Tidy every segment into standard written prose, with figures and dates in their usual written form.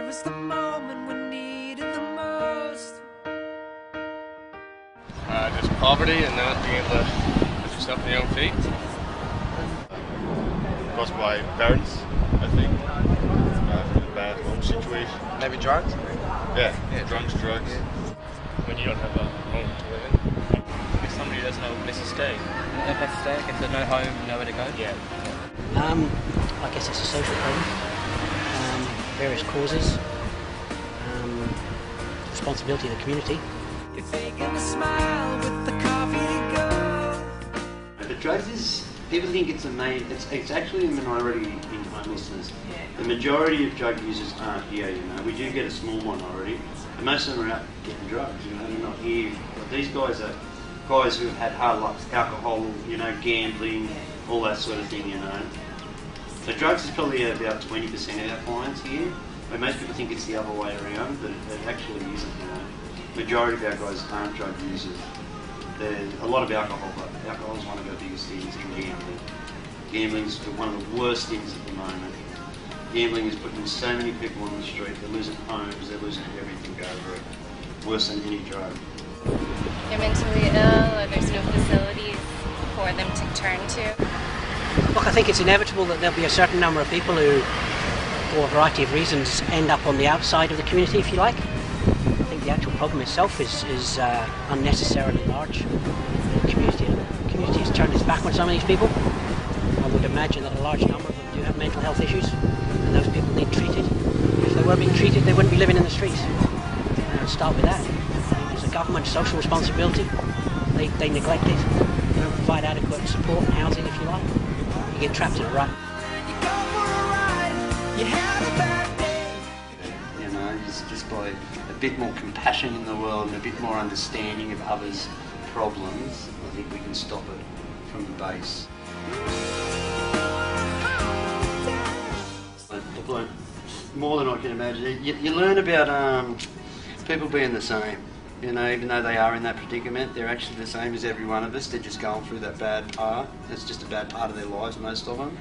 was the moment we needed the most? Just poverty and not being able to put yourself on your own feet. Caused by parents, I think. A bad home situation. Maybe drugs? Yeah, drugs. Yeah. When you don't have a home to live in. If somebody doesn't know a place to stay. No place to stay, if there's no home, nowhere to go? Yeah. I guess it's a social problem. Various causes. Responsibility of the community. You're faking a smile with the coffee to go. The drugs is, people think it's it's actually a minority in homelessness. The majority of drug users aren't here, you know. We do get a small minority, and most of them are out getting drugs, you know, they're not here. But these guys are guys who have had hard luck, alcohol, you know, gambling, all that sort of thing, you know. So drugs is probably about 20% of our clients here, but most people think it's the other way around, but it actually isn't, you know. Majority of our guys aren't drug users. There's a lot of alcohol, but alcohol is one of our biggest things, and gambling. Gambling is one of the worst things at the moment. Gambling is putting so many people on the street, they're losing homes, they're losing everything over it. Worse than any drug. They're mentally ill, or there's no facilities for them to turn to. Look, I think it's inevitable that there'll be a certain number of people who, for a variety of reasons, end up on the outside of the community, if you like. I think the actual problem itself is unnecessarily large. The community has turned its back on some of these people. I would imagine that a large number of them do have mental health issues, and those people need treated. If they were being treated, they wouldn't be living in the streets. Let's start with that. There's a government social responsibility. They neglect it. They don't provide adequate support and housing, if you like. You get trapped in a rut. You go for a ride, you had a bad day. You know, just by a bit more compassion in the world and a bit more understanding of others' problems, I think we can stop it from the base. I've learned more than I can imagine. You learn about people being the same. You know, even though they are in that predicament, they're actually the same as every one of us. They're just going through that bad part. It's just a bad part of their lives, most of them.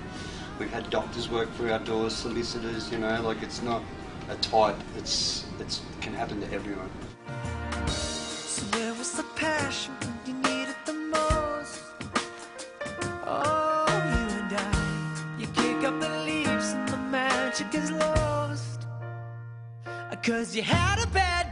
We've had doctors work through our doors, solicitors, you know, like it's not a type. It can happen to everyone. So where was the passion when you needed the most? Oh, you and I, you kick up the leaves and the magic is lost. 'Cause you had a bad